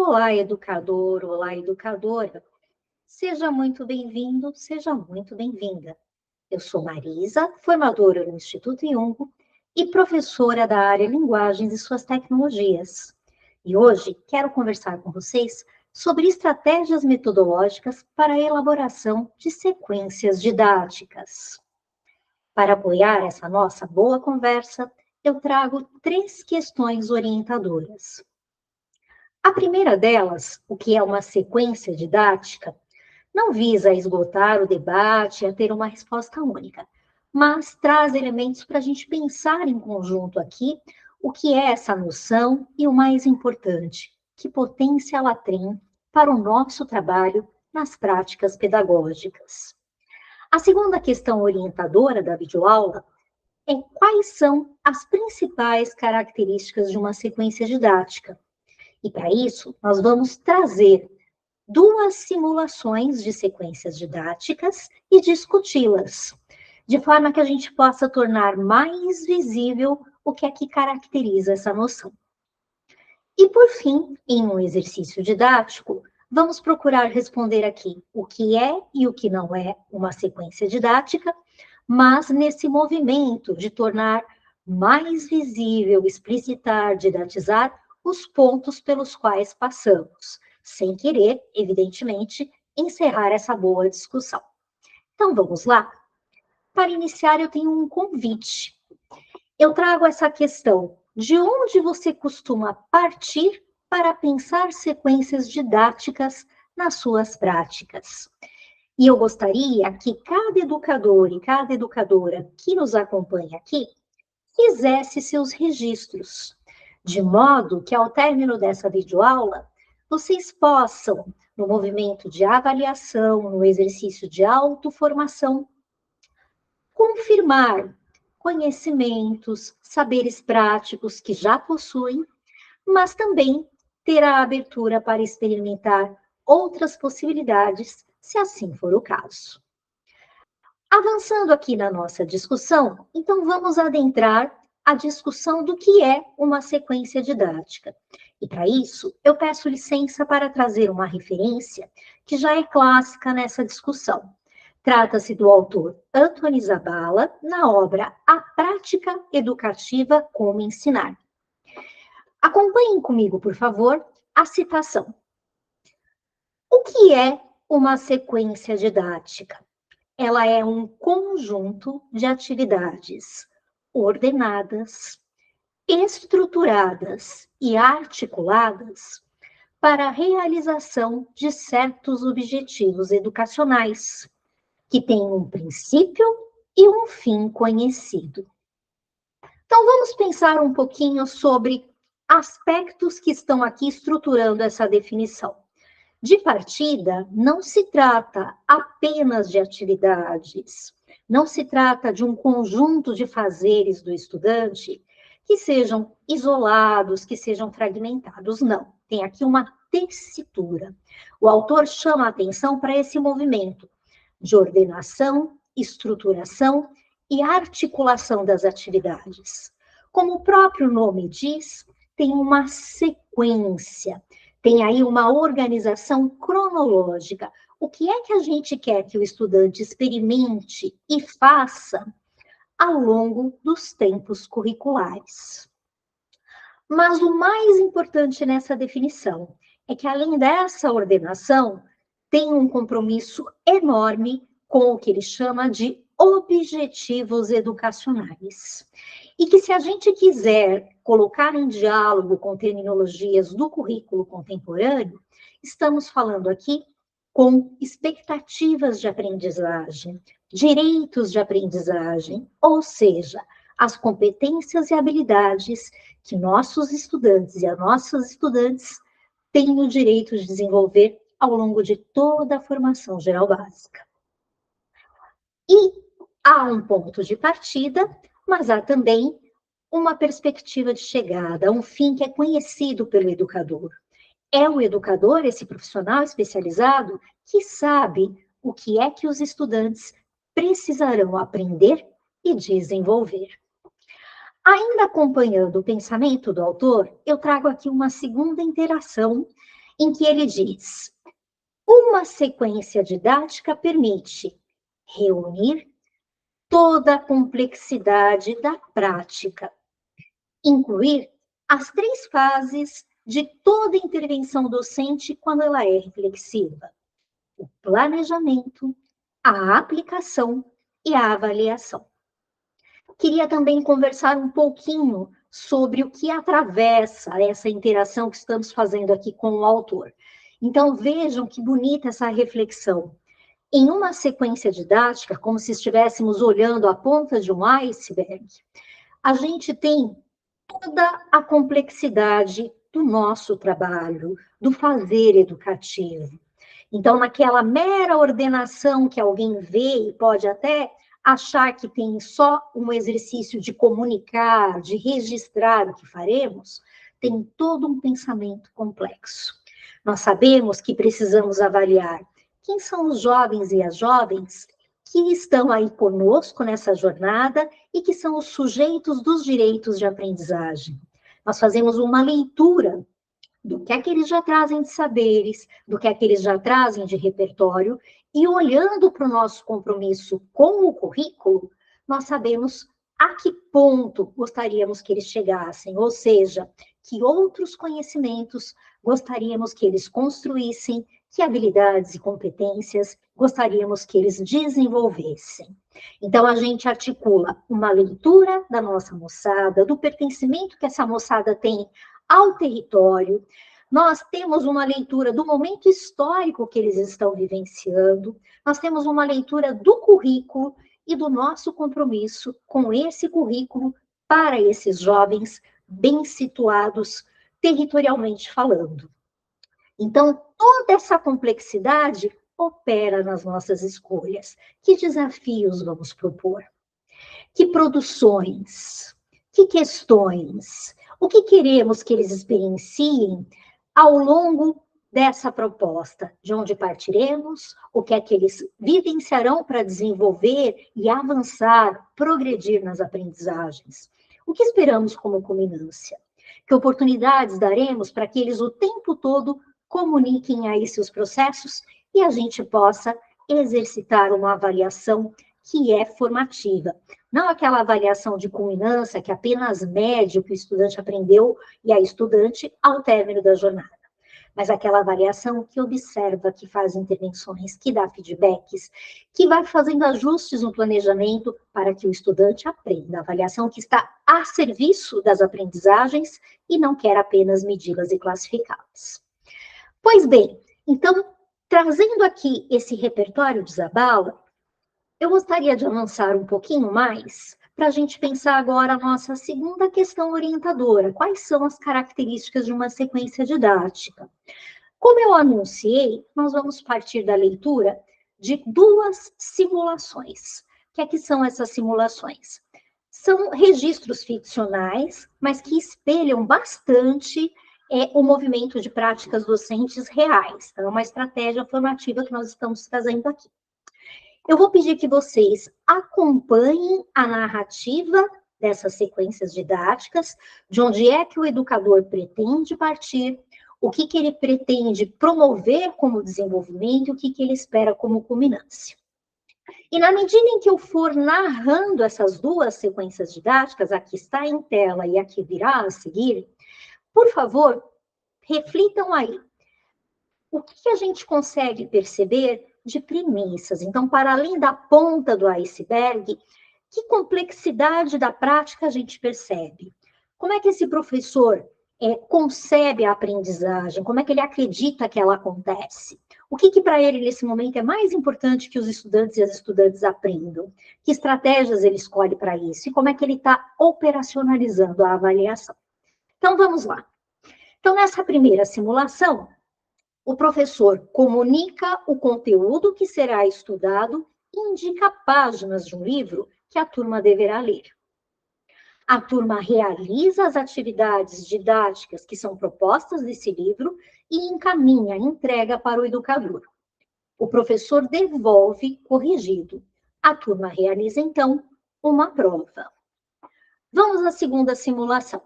Olá, educador, olá, educadora. Seja muito bem-vindo, seja muito bem-vinda. Eu sou Marisa, formadora no Instituto Jung e professora da área Linguagens e suas tecnologias. E hoje quero conversar com vocês sobre estratégias metodológicas para a elaboração de sequências didáticas. Para apoiar essa nossa boa conversa, eu trago 3 questões orientadoras. A primeira delas, o que é uma sequência didática, não visa esgotar o debate e a ter uma resposta única, mas traz elementos para a gente pensar em conjunto aqui o que é essa noção e, o mais importante, que potência ela tem para o nosso trabalho nas práticas pedagógicas. A segunda questão orientadora da videoaula é quais são as principais características de uma sequência didática. E para isso, nós vamos trazer 2 simulações de sequências didáticas e discuti-las, de forma que a gente possa tornar mais visível o que é que caracteriza essa noção. E, por fim, em um exercício didático, vamos procurar responder aqui o que é e o que não é uma sequência didática, mas nesse movimento de tornar mais visível, explicitar, didatizar os pontos pelos quais passamos, sem querer, evidentemente, encerrar essa boa discussão. Então, vamos lá? Para iniciar, eu tenho um convite. Eu trago essa questão: de onde você costuma partir para pensar sequências didáticas nas suas práticas? E eu gostaria que cada educador e cada educadora que nos acompanha aqui fizesse seus registros, de modo que, ao término dessa videoaula, vocês possam, no movimento de avaliação, no exercício de autoformação, confirmar conhecimentos, saberes práticos que já possuem, mas também ter a abertura para experimentar outras possibilidades, se assim for o caso. Avançando aqui na nossa discussão, então vamos adentrar a discussão do que é uma sequência didática. E para isso, eu peço licença para trazer uma referência que já é clássica nessa discussão. Trata-se do autor Antoni Zabala, na obra A Prática Educativa, Como Ensinar. Acompanhem comigo, por favor, a citação. O que é uma sequência didática? Ela é um conjunto de atividades ordenadas, estruturadas e articuladas para a realização de certos objetivos educacionais, que têm um princípio e um fim conhecido. Então, vamos pensar um pouquinho sobre aspectos que estão aqui estruturando essa definição. De partida, não se trata apenas de atividades, não se trata de um conjunto de fazeres do estudante que sejam isolados, que sejam fragmentados, não. Tem aqui uma tessitura. O autor chama a atenção para esse movimento de ordenação, estruturação e articulação das atividades. Como o próprio nome diz, tem uma sequência. Tem aí uma organização cronológica. O que é que a gente quer que o estudante experimente e faça ao longo dos tempos curriculares? Mas o mais importante nessa definição é que, além dessa ordenação, tem um compromisso enorme com o que ele chama de objetivos educacionais. E que, se a gente quiser colocar em diálogo com terminologias do currículo contemporâneo, estamos falando aqui com expectativas de aprendizagem, direitos de aprendizagem, ou seja, as competências e habilidades que nossos estudantes e as nossas estudantes têm o direito de desenvolver ao longo de toda a formação geral básica. E há um ponto de partida, mas há também uma perspectiva de chegada, um fim que é conhecido pelo educador. É o educador, esse profissional especializado, que sabe o que é que os estudantes precisarão aprender e desenvolver. Ainda acompanhando o pensamento do autor, eu trago aqui uma segunda interação em que ele diz: uma sequência didática permite reunir toda a complexidade da prática, incluir as 3 fases de toda intervenção docente quando ela é reflexiva: o planejamento, a aplicação e a avaliação. Queria também conversar um pouquinho sobre o que atravessa essa interação que estamos fazendo aqui com o autor. Então, vejam que bonita essa reflexão. Em uma sequência didática, como se estivéssemos olhando a ponta de um iceberg, a gente tem toda a complexidade do nosso trabalho, do fazer educativo. Então, naquela mera ordenação que alguém vê e pode até achar que tem só um exercício de comunicar, de registrar o que faremos, tem todo um pensamento complexo. Nós sabemos que precisamos avaliar quem são os jovens e as jovens que estão aí conosco nessa jornada e que são os sujeitos dos direitos de aprendizagem. Nós fazemos uma leitura do que é que eles já trazem de saberes, do que é que eles já trazem de repertório, e olhando para o nosso compromisso com o currículo, nós sabemos a que ponto gostaríamos que eles chegassem, ou seja, que outros conhecimentos gostaríamos que eles construíssem, que habilidades e competências gostaríamos que eles desenvolvessem. Então, a gente articula uma leitura da nossa moçada, do pertencimento que essa moçada tem ao território. Nós temos uma leitura do momento histórico que eles estão vivenciando, nós temos uma leitura do currículo e do nosso compromisso com esse currículo para esses jovens bem situados territorialmente falando. Então, toda essa complexidade opera nas nossas escolhas. Que desafios vamos propor? Que produções? Que questões? O que queremos que eles experienciem ao longo dessa proposta? De onde partiremos? O que é que eles vivenciarão para desenvolver e avançar, progredir nas aprendizagens? O que esperamos como culminância? Que oportunidades daremos para que eles o tempo todo comuniquem aí seus processos e a gente possa exercitar uma avaliação que é formativa. Não aquela avaliação de culminância que apenas mede o que o estudante aprendeu e a estudante ao término da jornada, mas aquela avaliação que observa, que faz intervenções, que dá feedbacks, que vai fazendo ajustes no planejamento para que o estudante aprenda. A avaliação que está a serviço das aprendizagens e não quer apenas medi-las e classificá-las. Pois bem, então, trazendo aqui esse repertório de Zabala, eu gostaria de avançar um pouquinho mais para a gente pensar agora a nossa segunda questão orientadora. Quais são as características de uma sequência didática? Como eu anunciei, nós vamos partir da leitura de 2 simulações. O que é que são essas simulações? São registros ficcionais, mas que espelham bastante o movimento de práticas docentes reais. Então, é uma estratégia formativa que nós estamos trazendo aqui. Eu vou pedir que vocês acompanhem a narrativa dessas sequências didáticas, de onde é que o educador pretende partir, o que ele pretende promover como desenvolvimento, o que ele espera como culminância. E na medida em que eu for narrando essas 2 sequências didáticas, aqui está em tela e aqui virá a seguir, por favor, reflitam aí. O que a gente consegue perceber de premissas? Então, para além da ponta do iceberg, que complexidade da prática a gente percebe? Como é que esse professor concebe a aprendizagem? Como é que ele acredita que ela acontece? O que para ele, nesse momento, é mais importante que os estudantes e as estudantes aprendam? Que estratégias ele escolhe para isso? E como é que ele está operacionalizando a avaliação? Então, vamos lá. Então, nessa primeira simulação, o professor comunica o conteúdo que será estudado e indica páginas de um livro que a turma deverá ler. A turma realiza as atividades didáticas que são propostas nesse livro e encaminha, entrega para o educador. O professor devolve corrigido. A turma realiza, então, uma prova. Vamos à segunda simulação.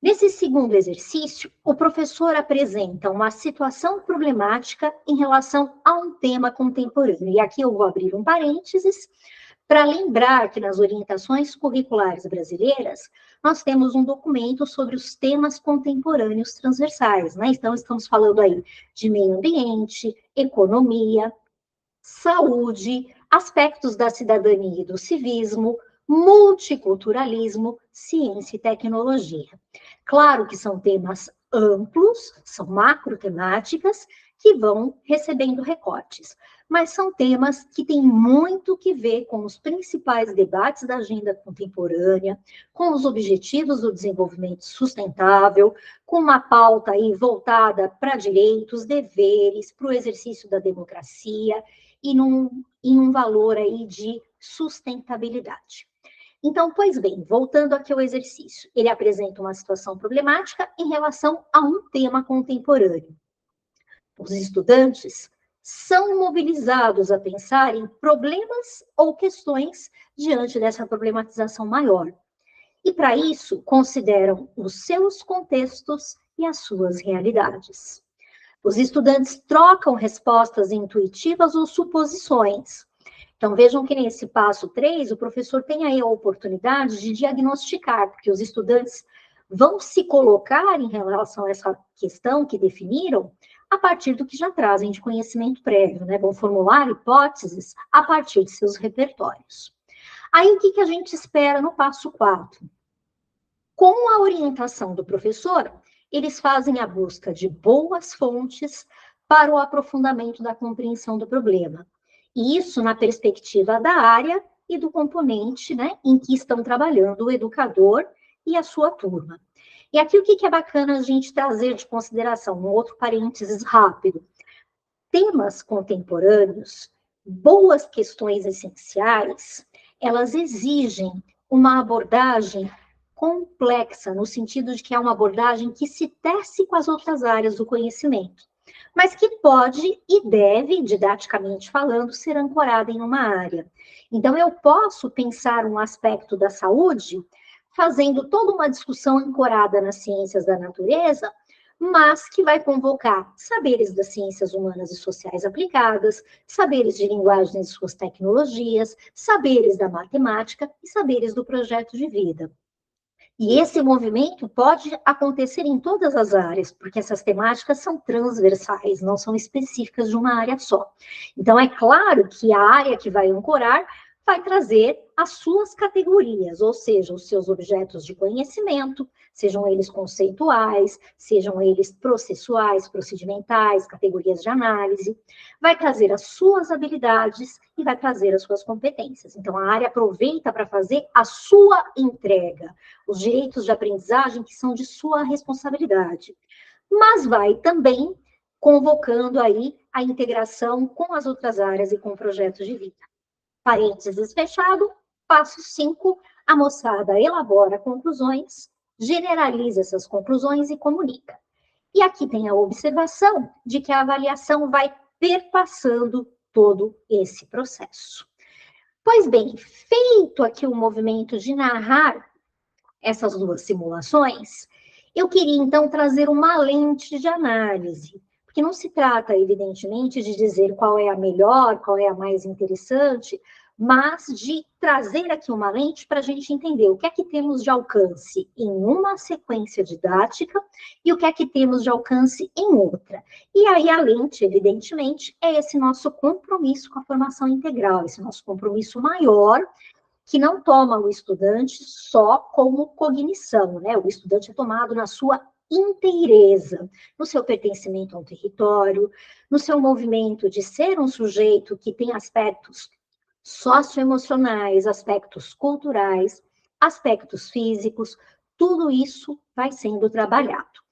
Nesse segundo exercício, o professor apresenta uma situação problemática em relação a um tema contemporâneo. E aqui eu vou abrir um parênteses para lembrar que nas orientações curriculares brasileiras, nós temos um documento sobre os temas contemporâneos transversais, né? Então, estamos falando aí de meio ambiente, economia, saúde, aspectos da cidadania e do civismo, multiculturalismo, ciência e tecnologia. Claro que são temas amplos, são macrotemáticas que vão recebendo recortes, mas são temas que têm muito que ver com os principais debates da agenda contemporânea, com os objetivos do desenvolvimento sustentável, com uma pauta aí voltada para direitos, deveres, para o exercício da democracia e em um valor aí de sustentabilidade. Então, pois bem, voltando aqui ao exercício, ele apresenta uma situação problemática em relação a um tema contemporâneo. Os estudantes são mobilizados a pensar em problemas ou questões diante dessa problematização maior. E, para isso, consideram os seus contextos e as suas realidades. Os estudantes trocam respostas intuitivas ou suposições. Então, vejam que nesse passo 3, o professor tem aí a oportunidade de diagnosticar, porque os estudantes vão se colocar em relação a essa questão que definiram a partir do que já trazem de conhecimento prévio, né? Vão formular hipóteses a partir de seus repertórios. Aí, o que a gente espera no passo 4? Com a orientação do professor, eles fazem a busca de boas fontes para o aprofundamento da compreensão do problema. E isso na perspectiva da área e do componente, né, em que estão trabalhando o educador e a sua turma. E aqui o que é bacana a gente trazer de consideração, um outro parênteses rápido. Temas contemporâneos, boas questões essenciais, elas exigem uma abordagem complexa, no sentido de que é uma abordagem que se tece com as outras áreas do conhecimento, mas que pode e deve, didaticamente falando, ser ancorada em uma área. Então, eu posso pensar um aspecto da saúde fazendo toda uma discussão ancorada nas ciências da natureza, mas que vai convocar saberes das ciências humanas e sociais aplicadas, saberes de linguagem e suas tecnologias, saberes da matemática e saberes do projeto de vida. E esse movimento pode acontecer em todas as áreas, porque essas temáticas são transversais, não são específicas de uma área só. Então, é claro que a área que vai ancorar vai trazer as suas categorias, ou seja, os seus objetos de conhecimento, sejam eles conceituais, sejam eles processuais, procedimentais, categorias de análise, vai trazer as suas habilidades e vai trazer as suas competências. Então, a área aproveita para fazer a sua entrega, os direitos de aprendizagem que são de sua responsabilidade, mas vai também convocando aí a integração com as outras áreas e com projetos de vida. Parênteses fechado, passo 5, a moçada elabora conclusões, generaliza essas conclusões e comunica. E aqui tem a observação de que a avaliação vai perpassando todo esse processo. Pois bem, feito aqui o movimento de narrar essas duas simulações, eu queria então trazer uma lente de análise, porque não se trata, evidentemente, de dizer qual é a melhor, qual é a mais interessante, mas de trazer aqui uma lente para a gente entender o que é que temos de alcance em uma sequência didática e o que é que temos de alcance em outra. E aí a lente, evidentemente, é esse nosso compromisso com a formação integral, esse nosso compromisso maior, que não toma o estudante só como cognição, né? O estudante é tomado na sua inteireza, no seu pertencimento a um território, no seu movimento de ser um sujeito que tem aspectos socioemocionais, aspectos culturais, aspectos físicos, tudo isso vai sendo trabalhado.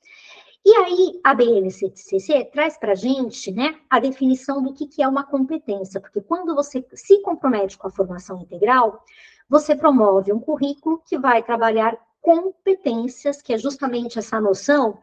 E aí, a BNCC traz para a gente, né, a definição do que é uma competência, porque quando você se compromete com a formação integral, você promove um currículo que vai trabalhar competências, que é justamente essa noção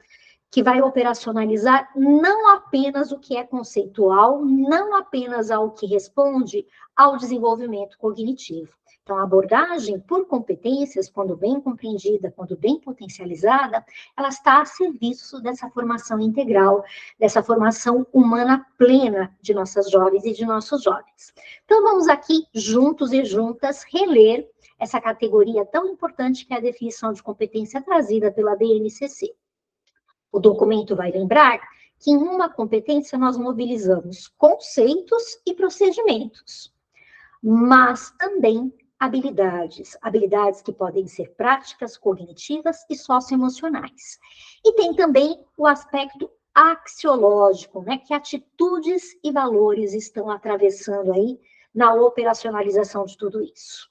que vai operacionalizar não apenas o que é conceitual, não apenas ao que responde ao desenvolvimento cognitivo. Então, a abordagem por competências, quando bem compreendida, quando bem potencializada, ela está a serviço dessa formação integral, dessa formação humana plena de nossas jovens e de nossos jovens. Então, vamos aqui, juntos e juntas, reler essa categoria tão importante que é a definição de competência trazida pela BNCC. O documento vai lembrar que em uma competência nós mobilizamos conceitos e procedimentos, mas também habilidades que podem ser práticas, cognitivas e socioemocionais. E tem também o aspecto axiológico, né, que atitudes e valores estão atravessando aí na operacionalização de tudo isso.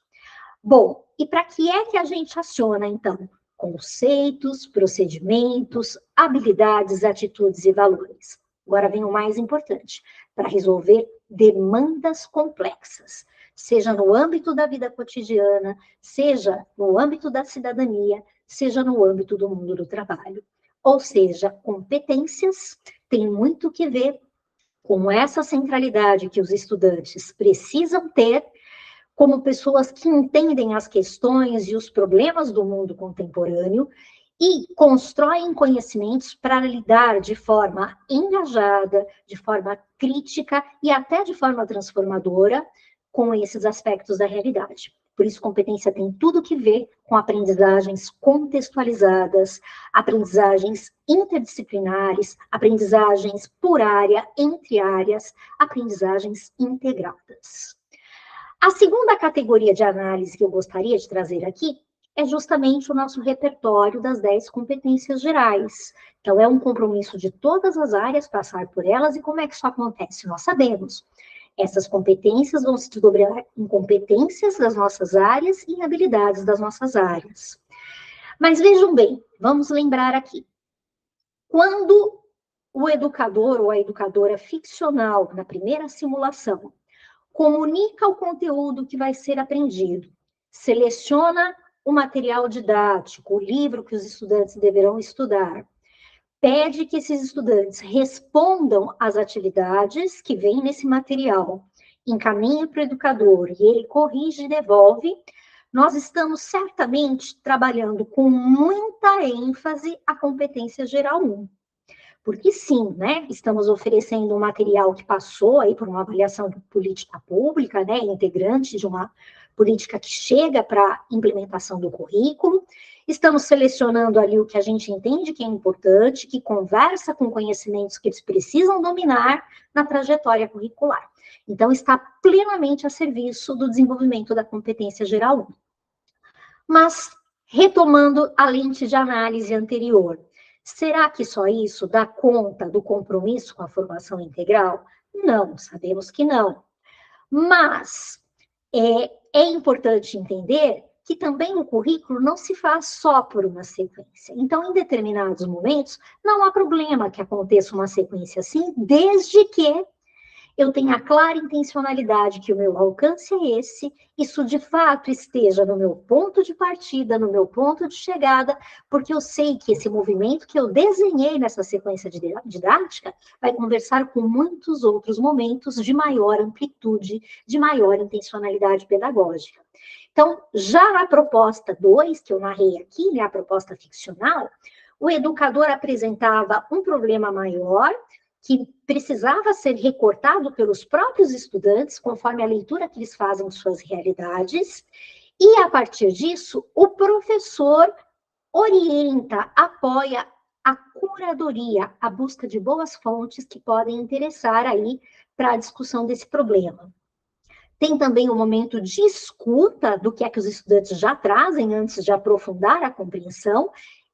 Bom, e para que é que a gente aciona, então? Conceitos, procedimentos, habilidades, atitudes e valores. Agora vem o mais importante, para resolver demandas complexas, seja no âmbito da vida cotidiana, seja no âmbito da cidadania, seja no âmbito do mundo do trabalho. Ou seja, competências têm muito que ver com essa centralidade que os estudantes precisam ter como pessoas que entendem as questões e os problemas do mundo contemporâneo e constroem conhecimentos para lidar de forma engajada, de forma crítica e até de forma transformadora com esses aspectos da realidade. Por isso, competência tem tudo que ver com aprendizagens contextualizadas, aprendizagens interdisciplinares, aprendizagens por área, entre áreas, aprendizagens integradas. A segunda categoria de análise que eu gostaria de trazer aqui é justamente o nosso repertório das 10 competências gerais. Então, é um compromisso de todas as áreas passar por elas, e como é que isso acontece? Nós sabemos. Essas competências vão se desdobrar em competências das nossas áreas e em habilidades das nossas áreas. Mas vejam bem, vamos lembrar aqui. Quando o educador ou a educadora ficcional, na primeira simulação, comunica o conteúdo que vai ser aprendido, seleciona o material didático, o livro que os estudantes deverão estudar, pede que esses estudantes respondam às atividades que vêm nesse material, encaminha para o educador e ele corrige e devolve, nós estamos certamente trabalhando com muita ênfase a competência geral 1. Porque sim, né, estamos oferecendo um material que passou aí por uma avaliação de política pública, né, integrante de uma política que chega para a implementação do currículo, estamos selecionando ali o que a gente entende que é importante, que conversa com conhecimentos que eles precisam dominar na trajetória curricular. Então, está plenamente a serviço do desenvolvimento da competência geral 1. Mas, retomando a lente de análise anterior, será que só isso dá conta do compromisso com a formação integral? Não, sabemos que não. Mas é importante entender que também o currículo não se faz só por uma sequência. Então, em determinados momentos, não há problema que aconteça uma sequência assim, desde que eu tenho a clara intencionalidade que o meu alcance é esse, isso de fato esteja no meu ponto de partida, no meu ponto de chegada, porque eu sei que esse movimento que eu desenhei nessa sequência didática vai conversar com muitos outros momentos de maior amplitude, de maior intencionalidade pedagógica. Então, já na proposta 2, que eu narrei aqui, né, a proposta ficcional, o educador apresentava um problema maior, que precisava ser recortado pelos próprios estudantes, conforme a leitura que eles fazem de suas realidades, e, a partir disso, o professor orienta, apoia a curadoria, a busca de boas fontes que podem interessar aí para a discussão desse problema. Tem também um momento de escuta do que é que os estudantes já trazem antes de aprofundar a compreensão,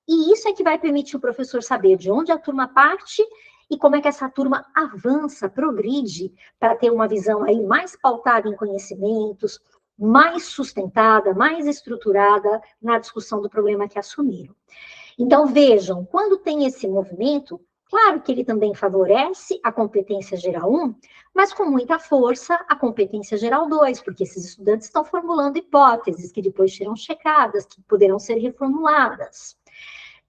e isso é que vai permitir o professor saber de onde a turma parte e como é que essa turma avança, progride, para ter uma visão aí mais pautada em conhecimentos, mais sustentada, mais estruturada na discussão do problema que assumiram. Então, vejam, quando tem esse movimento, claro que ele também favorece a competência geral 1, mas com muita força a competência geral 2, porque esses estudantes estão formulando hipóteses que depois serão checadas, que poderão ser reformuladas.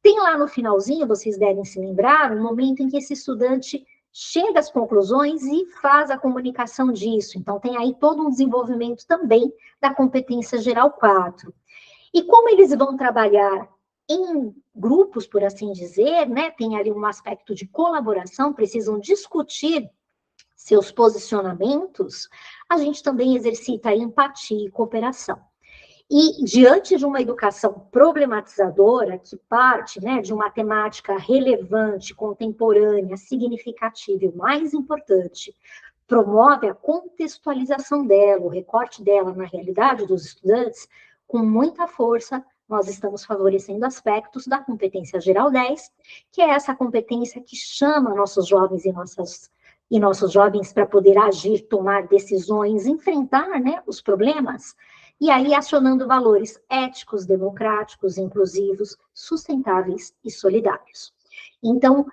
Tem lá no finalzinho, vocês devem se lembrar, um momento em que esse estudante chega às conclusões e faz a comunicação disso. Então, tem aí todo um desenvolvimento também da competência geral 4. E como eles vão trabalhar em grupos, por assim dizer, né? Tem ali um aspecto de colaboração, precisam discutir seus posicionamentos, a gente também exercita a empatia e cooperação. E diante de uma educação problematizadora, que parte, né, de uma temática relevante, contemporânea, significativa e o mais importante, promove a contextualização dela, o recorte dela na realidade dos estudantes, com muita força, nós estamos favorecendo aspectos da competência geral 10, que é essa competência que chama nossos jovens e nossos jovens para poder agir, tomar decisões, enfrentar, né, os problemas, e aí acionando valores éticos, democráticos, inclusivos, sustentáveis e solidários. Então,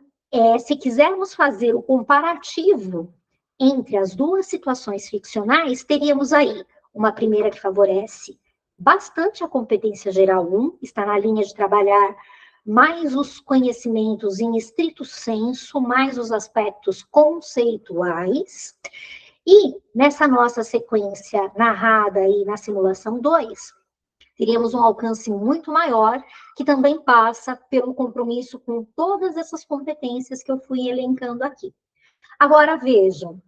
se quisermos fazer o comparativo entre as duas situações ficcionais, teríamos aí uma primeira que favorece bastante a competência geral 1, está na linha de trabalhar mais os conhecimentos em estrito senso, mais os aspectos conceituais. E nessa nossa sequência narrada aí na simulação 2, teríamos um alcance muito maior, que também passa pelo compromisso com todas essas competências que eu fui elencando aqui. Agora, vejam,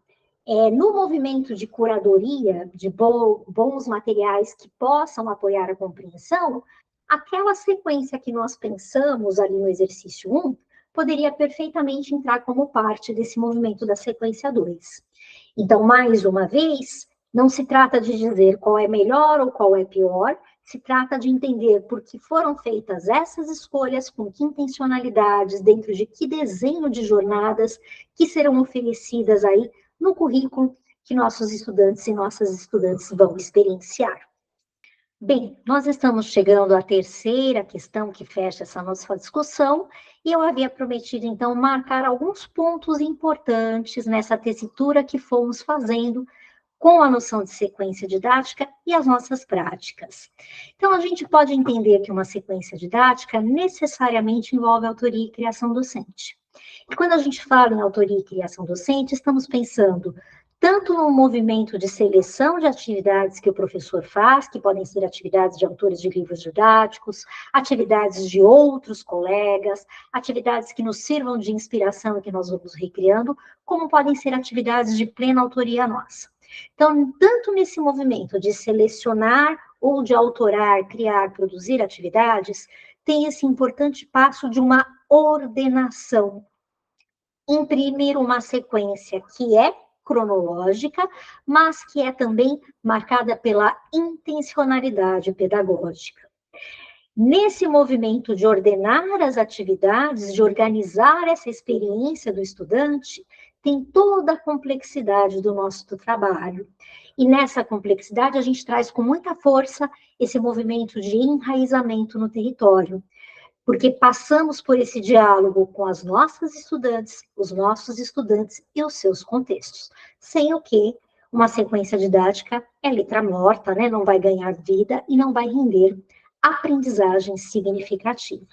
no movimento de curadoria de bons materiais que possam apoiar a compreensão, aquela sequência que nós pensamos ali no exercício 1 poderia perfeitamente entrar como parte desse movimento da sequência 2. Então, mais uma vez, não se trata de dizer qual é melhor ou qual é pior, se trata de entender por que foram feitas essas escolhas, com que intencionalidades, dentro de que desenho de jornadas que serão oferecidas aí no currículo que nossos estudantes e nossas estudantes vão experienciar. Bem, nós estamos chegando à terceira questão que fecha essa nossa discussão, e eu havia prometido, então, marcar alguns pontos importantes nessa tessitura que fomos fazendo com a noção de sequência didática e as nossas práticas. Então, a gente pode entender que uma sequência didática necessariamente envolve autoria e criação docente. E quando a gente fala em autoria e criação docente, estamos pensando tanto no movimento de seleção de atividades que o professor faz, que podem ser atividades de autores de livros didáticos, atividades de outros colegas, atividades que nos sirvam de inspiração e que nós vamos recriando, como podem ser atividades de plena autoria nossa. Então, tanto nesse movimento de selecionar ou de autorar, criar, produzir atividades, tem esse importante passo de uma ordenação. Imprimir uma sequência que é cronológica, mas que é também marcada pela intencionalidade pedagógica. Nesse movimento de ordenar as atividades, de organizar essa experiência do estudante, tem toda a complexidade do nosso trabalho. E nessa complexidade, a gente traz com muita força esse movimento de enraizamento no território, porque passamos por esse diálogo com as nossas estudantes, os nossos estudantes e os seus contextos, sem o que uma sequência didática é letra morta, né? Não vai ganhar vida e não vai render aprendizagem significativa.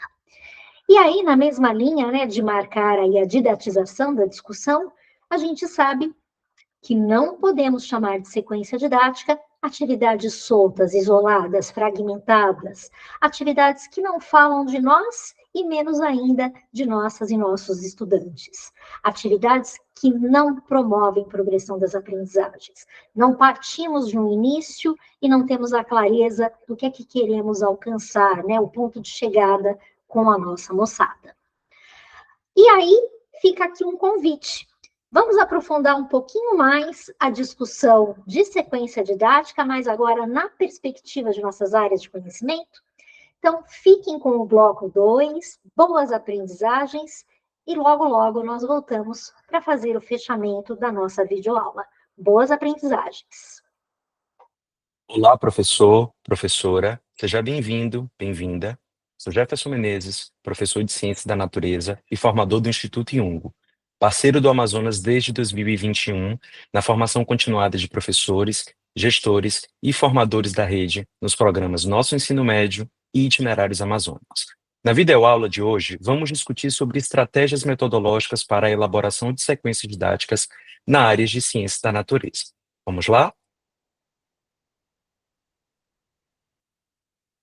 E aí, na mesma linha, né, de marcar aí a didatização da discussão, a gente sabe que não podemos chamar de sequência didática atividades soltas, isoladas, fragmentadas, atividades que não falam de nós e menos ainda de nossas e nossos estudantes. Atividades que não promovem progressão das aprendizagens. Não partimos de um início e não temos a clareza do que é que queremos alcançar, né, o ponto de chegada com a nossa moçada. E aí fica aqui um convite. Vamos aprofundar um pouquinho mais a discussão de sequência didática, mas agora na perspectiva de nossas áreas de conhecimento? Então, fiquem com o bloco 2, boas aprendizagens, e logo, logo nós voltamos para fazer o fechamento da nossa videoaula. Boas aprendizagens! Olá, professor, professora, seja bem-vindo, bem-vinda. Sou Jefferson Menezes, professor de Ciências da Natureza e formador do Instituto Iungo, parceiro do Amazonas desde 2021, na formação continuada de professores, gestores e formadores da rede nos programas Nosso Ensino Médio e Itinerários Amazônicos. Na videoaula de hoje, vamos discutir sobre estratégias metodológicas para a elaboração de sequências didáticas na área de ciências da natureza. Vamos lá?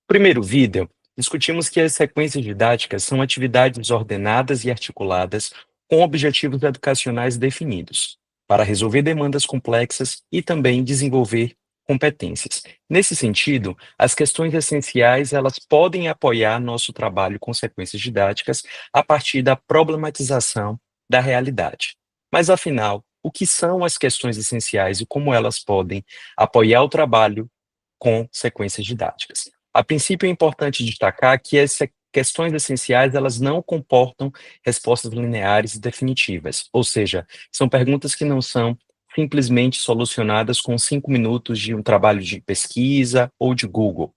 No primeiro vídeo, discutimos que as sequências didáticas são atividades ordenadas e articuladas com objetivos educacionais definidos, para resolver demandas complexas e também desenvolver competências. Nesse sentido, as questões essenciais, elas podem apoiar nosso trabalho com sequências didáticas a partir da problematização da realidade. Mas, afinal, o que são as questões essenciais e como elas podem apoiar o trabalho com sequências didáticas? A princípio, é importante destacar que essas questões essenciais, elas não comportam respostas lineares e definitivas, ou seja, são perguntas que não são simplesmente solucionadas com 5 minutos de um trabalho de pesquisa ou de Google.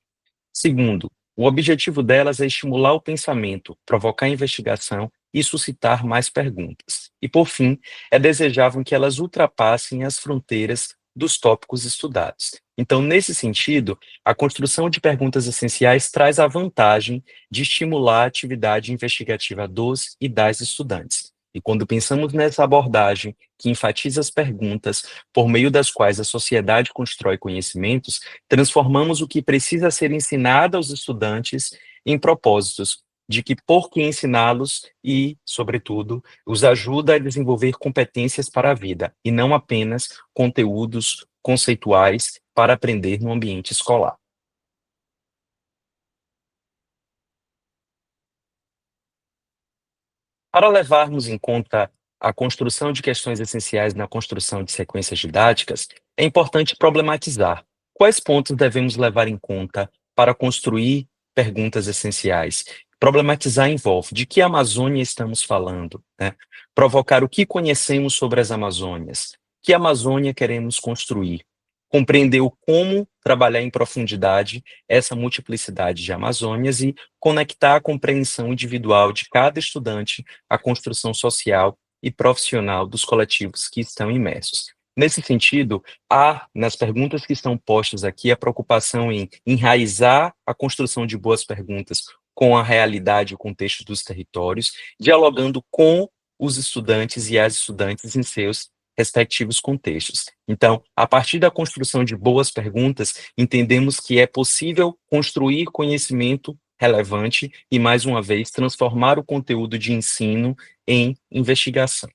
Segundo, o objetivo delas é estimular o pensamento, provocar investigação e suscitar mais perguntas. E, por fim, é desejável que elas ultrapassem as fronteiras dos tópicos estudados. Então, nesse sentido, a construção de perguntas essenciais traz a vantagem de estimular a atividade investigativa dos e das estudantes. E quando pensamos nessa abordagem que enfatiza as perguntas por meio das quais a sociedade constrói conhecimentos, transformamos o que precisa ser ensinado aos estudantes em propósitos de que por que ensiná-los e, sobretudo, os ajuda a desenvolver competências para a vida, e não apenas conteúdos conceituais para aprender no ambiente escolar. Para levarmos em conta a construção de questões essenciais na construção de sequências didáticas, é importante problematizar quais pontos devemos levar em conta para construir perguntas essenciais. Problematizar envolve de que Amazônia estamos falando, né? Provocar o que conhecemos sobre as Amazônias, que Amazônia queremos construir, compreender o como trabalhar em profundidade essa multiplicidade de Amazônias e conectar a compreensão individual de cada estudante à construção social e profissional dos coletivos que estão imersos. Nesse sentido, há, nas perguntas que estão postas aqui, a preocupação em enraizar a construção de boas perguntas com a realidade e o contexto dos territórios, dialogando com os estudantes e as estudantes em seus respectivos contextos. Então, a partir da construção de boas perguntas, entendemos que é possível construir conhecimento relevante e, mais uma vez, transformar o conteúdo de ensino em investigação.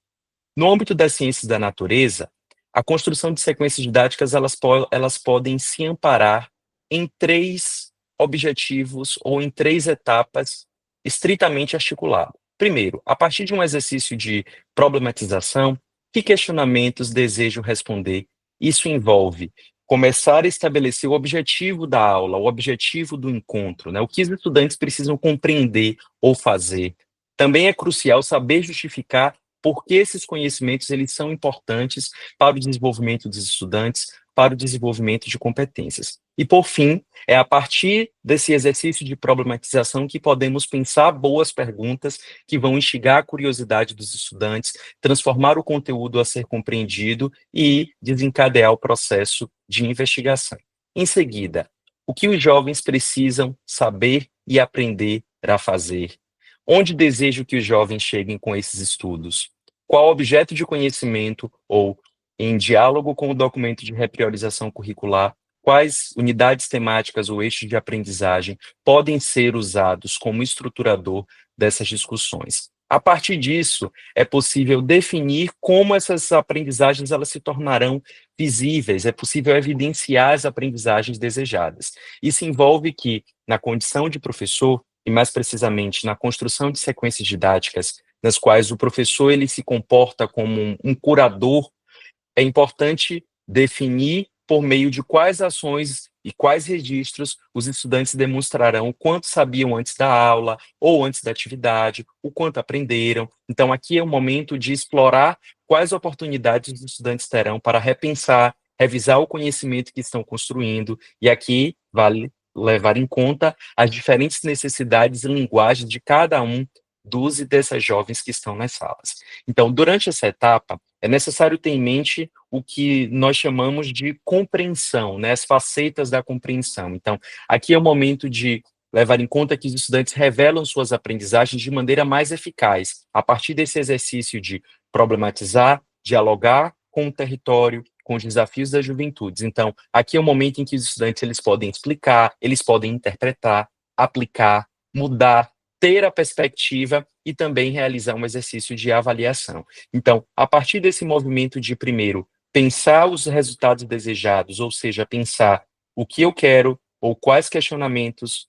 No âmbito das ciências da natureza, a construção de sequências didáticas, elas podem se amparar em três objetivos ou em três etapas estritamente articuladas. Primeiro, a partir de um exercício de problematização, que questionamentos desejo responder? Isso envolve começar a estabelecer o objetivo da aula, o objetivo do encontro, né? O que os estudantes precisam compreender ou fazer. Também é crucial saber justificar por que esses conhecimentos eles são importantes para o desenvolvimento dos estudantes, para o desenvolvimento de competências. E, por fim, é a partir desse exercício de problematização que podemos pensar boas perguntas que vão instigar a curiosidade dos estudantes, transformar o conteúdo a ser compreendido e desencadear o processo de investigação. Em seguida, o que os jovens precisam saber e aprender a fazer? Onde desejo que os jovens cheguem com esses estudos? Qual objeto de conhecimento ou, em diálogo com o documento de repriorização curricular, quais unidades temáticas ou eixos de aprendizagem podem ser usados como estruturador dessas discussões? A partir disso, é possível definir como essas aprendizagens elas se tornarão visíveis, é possível evidenciar as aprendizagens desejadas. Isso envolve que, na condição de professor, e mais precisamente na construção de sequências didáticas, nas quais o professor ele se comporta como um curador, é importante definir por meio de quais ações e quais registros os estudantes demonstrarão o quanto sabiam antes da aula ou antes da atividade, o quanto aprenderam. Então, aqui é o momento de explorar quais oportunidades os estudantes terão para repensar, revisar o conhecimento que estão construindo, e aqui vale levar em conta as diferentes necessidades e linguagens de cada um dos e dessas jovens que estão nas salas. Então, durante essa etapa, é necessário ter em mente o que nós chamamos de compreensão, né, as facetas da compreensão. Então, aqui é o momento de levar em conta que os estudantes revelam suas aprendizagens de maneira mais eficaz, a partir desse exercício de problematizar, dialogar com o território, com os desafios das juventudes. Então, aqui é o momento em que os estudantes eles podem explicar, eles podem interpretar, aplicar, mudar, ter a perspectiva e também realizar um exercício de avaliação. Então, a partir desse movimento de, primeiro, pensar os resultados desejados, ou seja, pensar o que eu quero ou quais questionamentos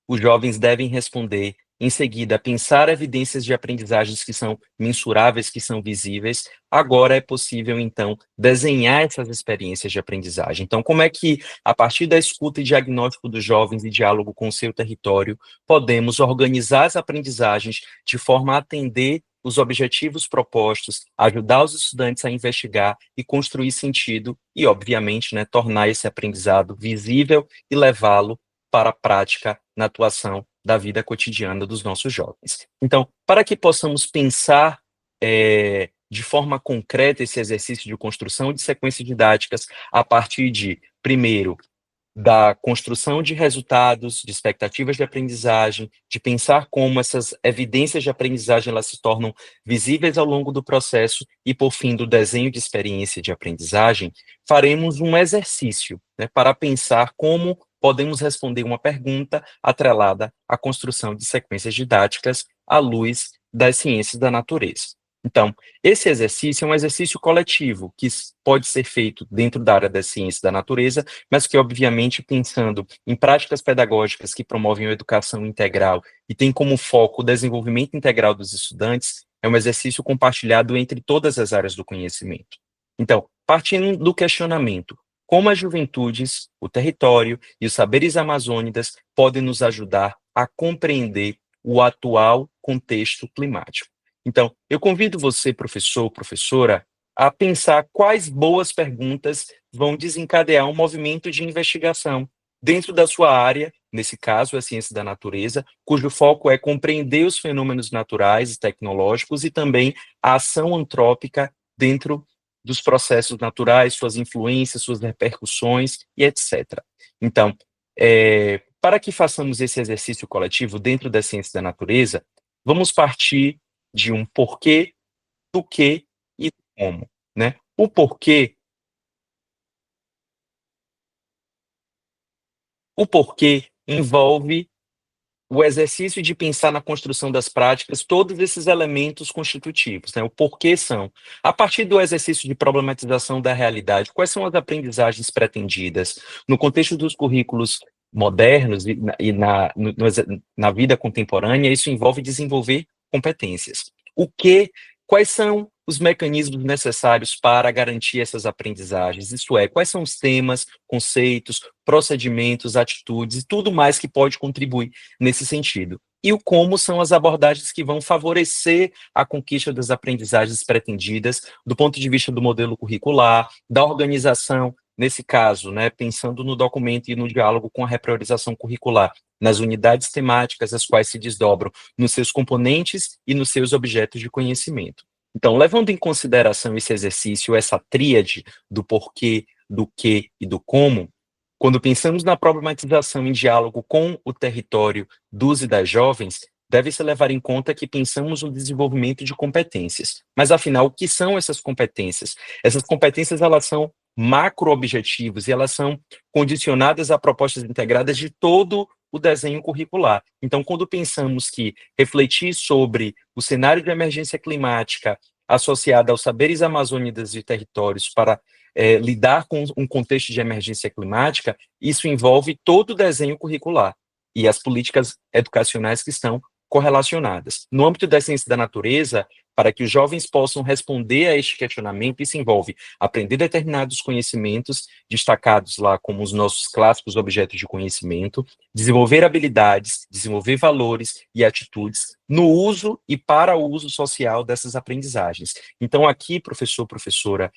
os jovens devem responder. Em seguida, pensar evidências de aprendizagens que são mensuráveis, que são visíveis. Agora é possível, então, desenhar essas experiências de aprendizagem. Então, como é que, a partir da escuta e diagnóstico dos jovens e diálogo com o seu território, podemos organizar as aprendizagens de forma a atender os objetivos propostos, ajudar os estudantes a investigar e construir sentido e, obviamente, né, tornar esse aprendizado visível e levá-lo para a prática na atuação da vida cotidiana dos nossos jovens. Então, para que possamos pensar de forma concreta esse exercício de construção de sequências didáticas a partir de, primeiro, da construção de resultados, de expectativas de aprendizagem, de pensar como essas evidências de aprendizagem elas se tornam visíveis ao longo do processo e, por fim, do desenho de experiência de aprendizagem, faremos um exercício, né, para pensar como podemos responder uma pergunta atrelada à construção de sequências didáticas à luz das ciências da natureza. Então, esse exercício é um exercício coletivo, que pode ser feito dentro da área da ciência da natureza, mas que, obviamente, pensando em práticas pedagógicas que promovem a educação integral e tem como foco o desenvolvimento integral dos estudantes, é um exercício compartilhado entre todas as áreas do conhecimento. Então, partindo do questionamento, como as juventudes, o território e os saberes amazônicos podem nos ajudar a compreender o atual contexto climático? Então, eu convido você, professor, professora, a pensar quais boas perguntas vão desencadear um movimento de investigação dentro da sua área, nesse caso, a ciência da natureza, cujo foco é compreender os fenômenos naturais e tecnológicos e também a ação antrópica dentro dos processos naturais, suas influências, suas repercussões e etc. Então, para que façamos esse exercício coletivo dentro da ciência da natureza, vamos partir de um porquê, do que e do como, né? O porquê envolve o exercício de pensar na construção das práticas, todos esses elementos constitutivos, né? O porquê são, a partir do exercício de problematização da realidade, quais são as aprendizagens pretendidas no contexto dos currículos modernos na vida contemporânea, isso envolve desenvolver competências. Quais são os mecanismos necessários para garantir essas aprendizagens? Isto é, quais são os temas, conceitos, procedimentos, atitudes e tudo mais que pode contribuir nesse sentido. E o como são as abordagens que vão favorecer a conquista das aprendizagens pretendidas do ponto de vista do modelo curricular, da organização, nesse caso, né, pensando no documento e no diálogo com a repriorização curricular, nas unidades temáticas, as quais se desdobram nos seus componentes e nos seus objetos de conhecimento. Então, levando em consideração esse exercício, essa tríade do porquê, do que e do como, quando pensamos na problematização em diálogo com o território dos e das jovens, deve-se levar em conta que pensamos no desenvolvimento de competências. Mas, afinal, o que são essas competências? Essas competências, elas são macro-objetivos e elas são condicionadas a propostas integradas de todo o desenho curricular. Então, quando pensamos que refletir sobre o cenário de emergência climática associado aos saberes amazônicos e territórios para lidar com um contexto de emergência climática, isso envolve todo o desenho curricular e as políticas educacionais que estão correlacionadas. No âmbito da ciência da natureza, para que os jovens possam responder a este questionamento, isso envolve aprender determinados conhecimentos, destacados lá como os nossos clássicos objetos de conhecimento, desenvolver habilidades, desenvolver valores e atitudes no uso e para o uso social dessas aprendizagens. Então, aqui, professor, professora,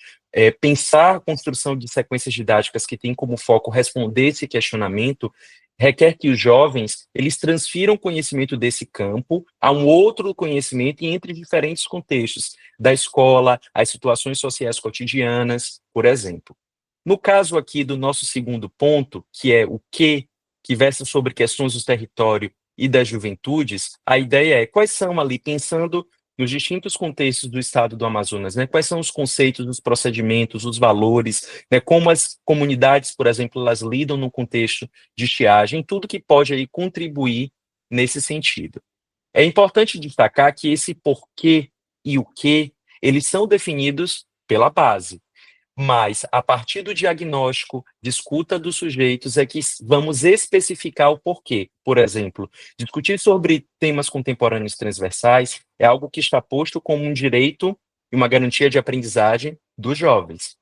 pensar a construção de sequências didáticas que têm como foco responder esse questionamento requer que os jovens eles transfiram o conhecimento desse campo a um outro conhecimento e entre diferentes contextos, da escola, às situações sociais cotidianas, por exemplo. No caso aqui do nosso segundo ponto, que é o que, que versa sobre questões do território e das juventudes, a ideia é quais são ali, pensando nos distintos contextos do estado do Amazonas, né? Quais são os conceitos, os procedimentos, os valores, né? Como as comunidades, por exemplo, elas lidam no contexto de estiagem, tudo que pode aí contribuir nesse sentido. É importante destacar que esse porquê e o que, eles são definidos pela base. Mas, a partir do diagnóstico, de escuta dos sujeitos, é que vamos especificar o porquê. Por exemplo, discutir sobre temas contemporâneos transversais é algo que está posto como um direito e uma garantia de aprendizagem dos jovens.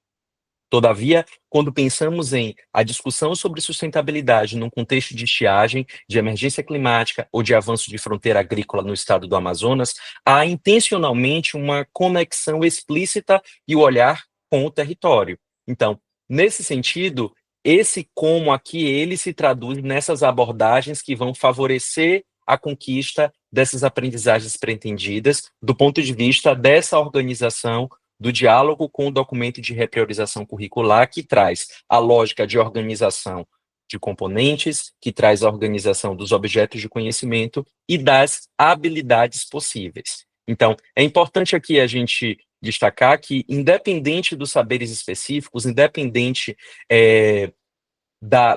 Todavia, quando pensamos em a discussão sobre sustentabilidade num contexto de estiagem, de emergência climática ou de avanço de fronteira agrícola no estado do Amazonas, há intencionalmente uma conexão explícita e o olhar com o território. Então, nesse sentido, esse como aqui, ele se traduz nessas abordagens que vão favorecer a conquista dessas aprendizagens pretendidas do ponto de vista dessa organização do diálogo com o documento de repriorização curricular, que traz a lógica de organização de componentes, que traz a organização dos objetos de conhecimento e das habilidades possíveis. Então, é importante aqui a gente destacar que, independente dos saberes específicos, independente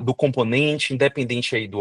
do componente, independente aí do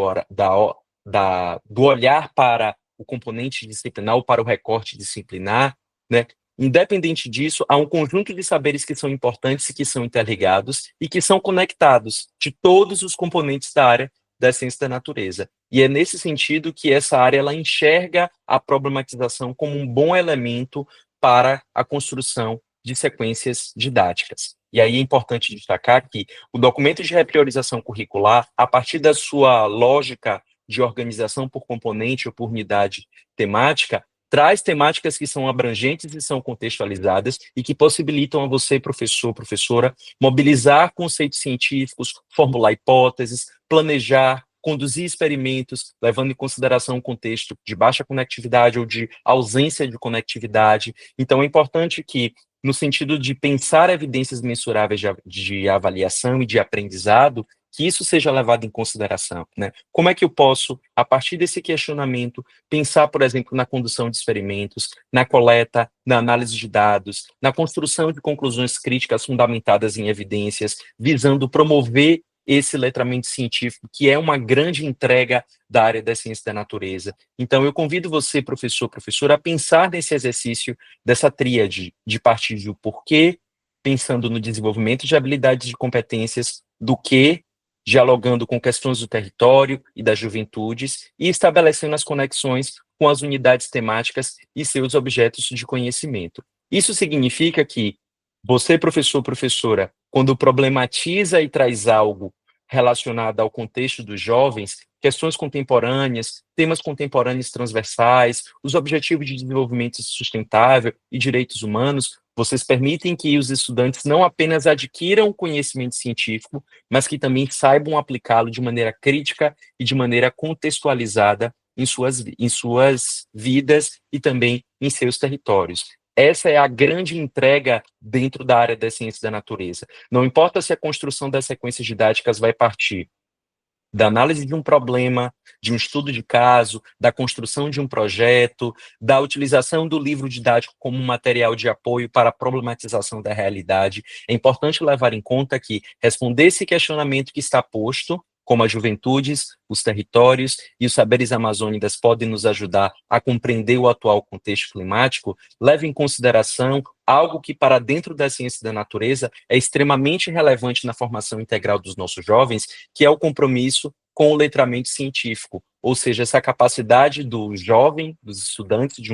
olhar para o componente disciplinar ou para o recorte disciplinar, né? Independente disso, há um conjunto de saberes que são importantes e que são interligados e que são conectados de todos os componentes da área da ciência da natureza. E é nesse sentido que essa área ela enxerga a problematização como um bom elemento para a construção de sequências didáticas. E aí é importante destacar que o documento de repriorização curricular, a partir da sua lógica de organização por componente ou por unidade temática, traz temáticas que são abrangentes e são contextualizadas e que possibilitam a você, professor, professora, mobilizar conceitos científicos, formular hipóteses, planejar, conduzir experimentos, levando em consideração um contexto de baixa conectividade ou de ausência de conectividade. Então, é importante que, no sentido de pensar evidências mensuráveis de avaliação e de aprendizado, que isso seja levado em consideração, né? Como é que eu posso, a partir desse questionamento, pensar, por exemplo, na condução de experimentos, na coleta, na análise de dados, na construção de conclusões críticas fundamentadas em evidências, visando promover esse letramento científico, que é uma grande entrega da área da ciência da natureza. Então, eu convido você, professor, professora, a pensar nesse exercício dessa tríade de partir do porquê, pensando no desenvolvimento de habilidades e competências, do que, dialogando com questões do território e das juventudes e estabelecendo as conexões com as unidades temáticas e seus objetos de conhecimento. Isso significa que você, professor, professora, quando problematiza e traz algo relacionado ao contexto dos jovens, questões contemporâneas, temas contemporâneos transversais, os objetivos de desenvolvimento sustentável e direitos humanos, vocês permitem que os estudantes não apenas adquiram conhecimento científico, mas que também saibam aplicá-lo de maneira crítica e de maneira contextualizada em suas vidas e também em seus territórios. Essa é a grande entrega dentro da área da ciência da natureza. Não importa se a construção das sequências didáticas vai partir da análise de um problema, de um estudo de caso, da construção de um projeto, da utilização do livro didático como um material de apoio para a problematização da realidade. É importante levar em conta que responder esse questionamento que está posto, como as juventudes, os territórios e os saberes amazônicos podem nos ajudar a compreender o atual contexto climático, leva em consideração algo que, para dentro da ciência da natureza, é extremamente relevante na formação integral dos nossos jovens, que é o compromisso com o letramento científico, ou seja, essa capacidade do jovem, dos estudantes, de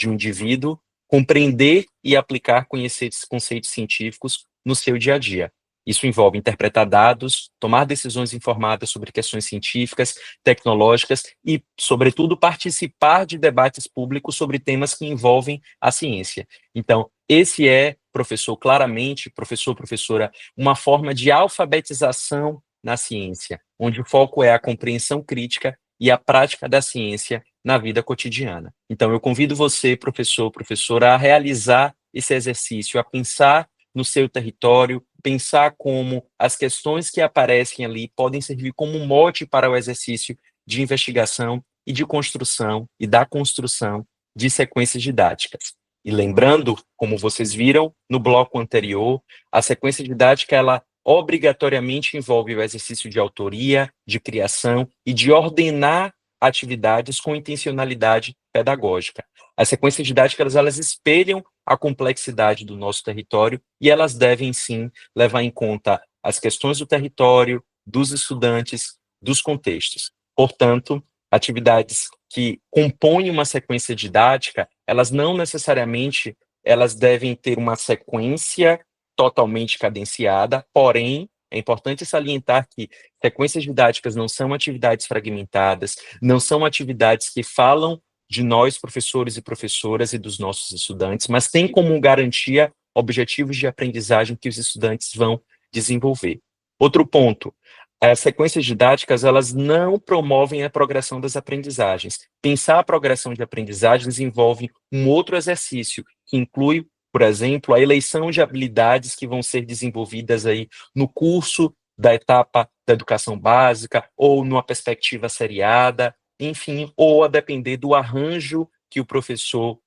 um indivíduo, compreender e aplicar conceitos científicos no seu dia a dia. Isso envolve interpretar dados, tomar decisões informadas sobre questões científicas, tecnológicas e, sobretudo, participar de debates públicos sobre temas que envolvem a ciência. Então, esse é, professor, claramente, professor, professora, uma forma de alfabetização na ciência, onde o foco é a compreensão crítica e a prática da ciência na vida cotidiana. Então, eu convido você, professor, professora, a realizar esse exercício, a pensar no seu território, pensar como as questões que aparecem ali podem servir como um mote para o exercício de investigação e de construção e da construção de sequências didáticas. E lembrando, como vocês viram no bloco anterior, a sequência didática ela obrigatoriamente envolve o exercício de autoria, de criação e de ordenar atividades com intencionalidade pedagógica. As sequências didáticas elas espelham a complexidade do nosso território e elas devem, sim, levar em conta as questões do território, dos estudantes, dos contextos. Portanto, atividades que compõem uma sequência didática, elas não necessariamente elas devem ter uma sequência totalmente cadenciada, porém, é importante salientar que sequências didáticas não são atividades fragmentadas, não são atividades que falam de nós, professores e professoras, e dos nossos estudantes, mas tem como garantia objetivos de aprendizagem que os estudantes vão desenvolver. Outro ponto, as sequências didáticas, elas não promovem a progressão das aprendizagens. Pensar a progressão de aprendizagens envolve um outro exercício, que inclui, por exemplo, a eleição de habilidades que vão ser desenvolvidas aí no curso da etapa da educação básica, ou numa perspectiva seriada, enfim, ou a depender do arranjo que o professor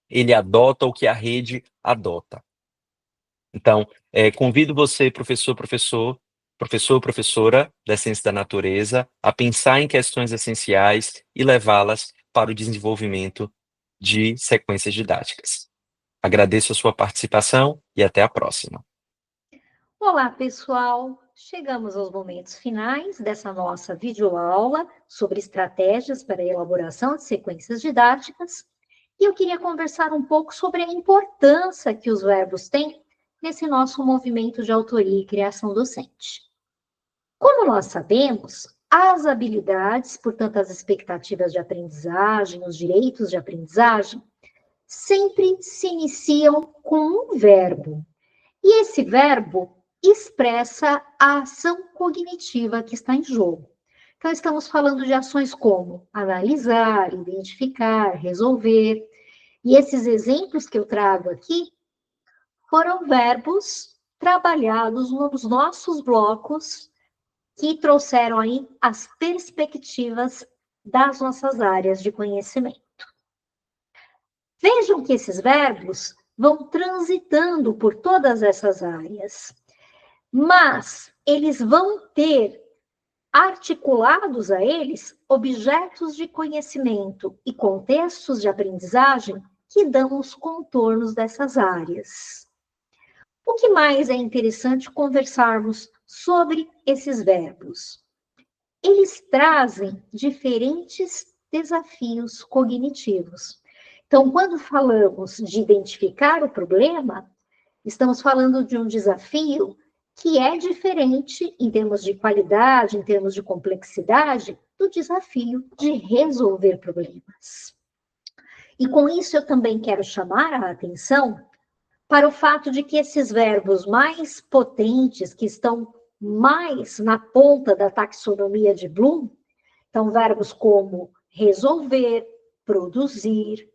ele adota ou que a rede adota. Então, convido você, professora da ciência da natureza, a pensar em questões essenciais e levá-las para o desenvolvimento de sequências didáticas. Agradeço a sua participação e até a próxima. Olá, pessoal! Chegamos aos momentos finais dessa nossa videoaula sobre estratégias para a elaboração de sequências didáticas. E eu queria conversar um pouco sobre a importância que os verbos têm nesse nosso movimento de autoria e criação docente. Como nós sabemos, as habilidades, portanto, as expectativas de aprendizagem, os direitos de aprendizagem, sempre se iniciam com um verbo. E esse verbo expressa a ação cognitiva que está em jogo. Então, estamos falando de ações como analisar, identificar, resolver. E esses exemplos que eu trago aqui foram verbos trabalhados nos nossos blocos que trouxeram aí as perspectivas das nossas áreas de conhecimento. Vejam que esses verbos vão transitando por todas essas áreas, mas eles vão ter articulados a eles objetos de conhecimento e contextos de aprendizagem que dão os contornos dessas áreas. O que mais é interessante conversarmos sobre esses verbos? Eles trazem diferentes desafios cognitivos. Então, quando falamos de identificar o problema, estamos falando de um desafio que é diferente em termos de qualidade, em termos de complexidade, do desafio de resolver problemas. E com isso eu também quero chamar a atenção para o fato de que esses verbos mais potentes, que estão mais na ponta da taxonomia de Bloom, então verbos como resolver, produzir,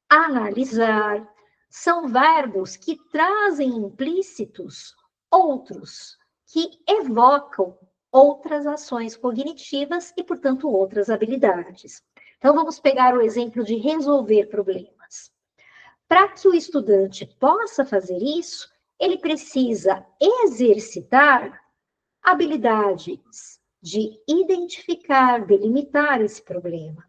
analisar, são verbos que trazem implícitos outros, que evocam outras ações cognitivas e, portanto, outras habilidades. Então, vamos pegar o exemplo de resolver problemas. Para que o estudante possa fazer isso, ele precisa exercitar habilidades de identificar, delimitar esse problema.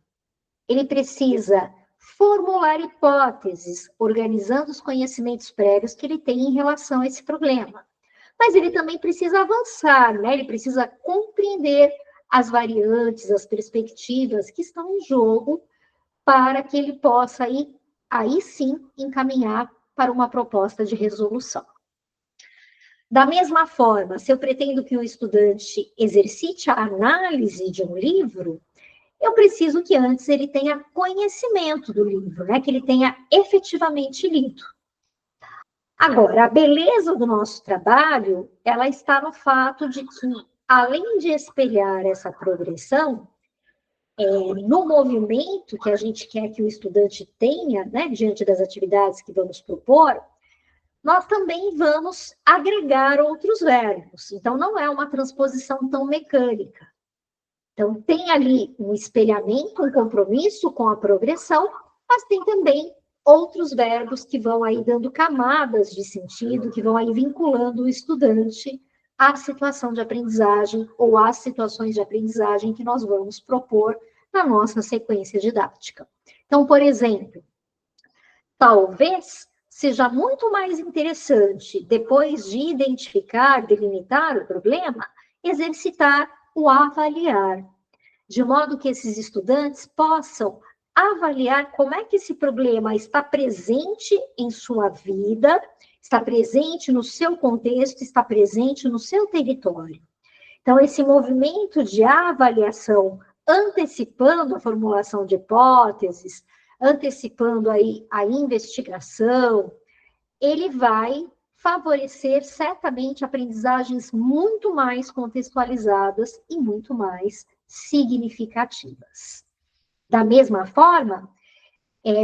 Ele precisa formular hipóteses, organizando os conhecimentos prévios que ele tem em relação a esse problema. Mas ele também precisa avançar, né? Ele precisa compreender as variantes, as perspectivas que estão em jogo para que ele possa aí sim encaminhar para uma proposta de resolução. Da mesma forma, se eu pretendo que o estudante exercite a análise de um livro, eu preciso que antes ele tenha conhecimento do livro, né? Que ele tenha efetivamente lido. Agora, a beleza do nosso trabalho, ela está no fato de que, além de espelhar essa progressão, no movimento que a gente quer que o estudante tenha, né, diante das atividades que vamos propor, nós também vamos agregar outros verbos. Então, não é uma transposição tão mecânica. Então, tem ali um espelhamento, um compromisso com a progressão, mas tem também outros verbos que vão aí dando camadas de sentido, que vão aí vinculando o estudante à situação de aprendizagem ou às situações de aprendizagem que nós vamos propor na nossa sequência didática. Então, por exemplo, talvez seja muito mais interessante, depois de identificar, delimitar o problema, exercitar o avaliar, de modo que esses estudantes possam avaliar como é que esse problema está presente em sua vida, está presente no seu contexto, está presente no seu território. Então, esse movimento de avaliação, antecipando a formulação de hipóteses, antecipando aí a investigação, ele vai favorecer certamente aprendizagens muito mais contextualizadas e muito mais significativas. Da mesma forma,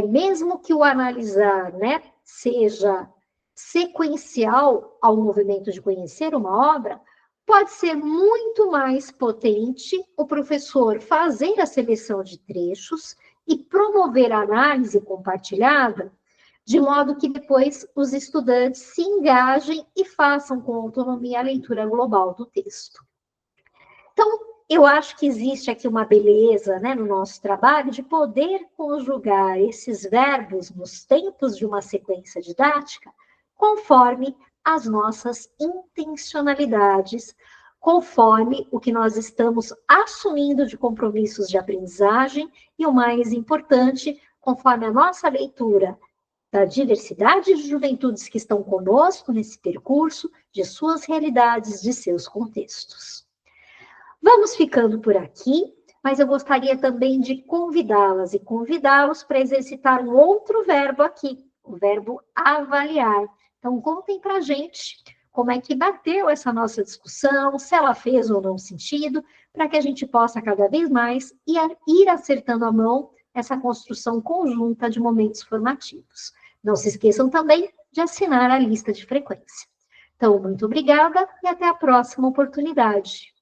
mesmo que o analisar, né, seja sequencial ao movimento de conhecer uma obra, pode ser muito mais potente o professor fazer a seleção de trechos e promover a análise compartilhada, de modo que depois os estudantes se engajem e façam com autonomia a leitura global do texto. Então, eu acho que existe aqui uma beleza, né, no nosso trabalho de poder conjugar esses verbos nos tempos de uma sequência didática conforme as nossas intencionalidades, conforme o que nós estamos assumindo de compromissos de aprendizagem e, o mais importante, conforme a nossa leitura da diversidade de juventudes que estão conosco nesse percurso, de suas realidades, de seus contextos. Vamos ficando por aqui, mas eu gostaria também de convidá-las e convidá-los para exercitar um outro verbo aqui, o verbo avaliar. Então, contem para a gente como é que bateu essa nossa discussão, se ela fez ou não sentido, para que a gente possa cada vez mais ir acertando a mão essa construção conjunta de momentos formativos. Não se esqueçam também de assinar a lista de frequência. Então, muito obrigada e até a próxima oportunidade.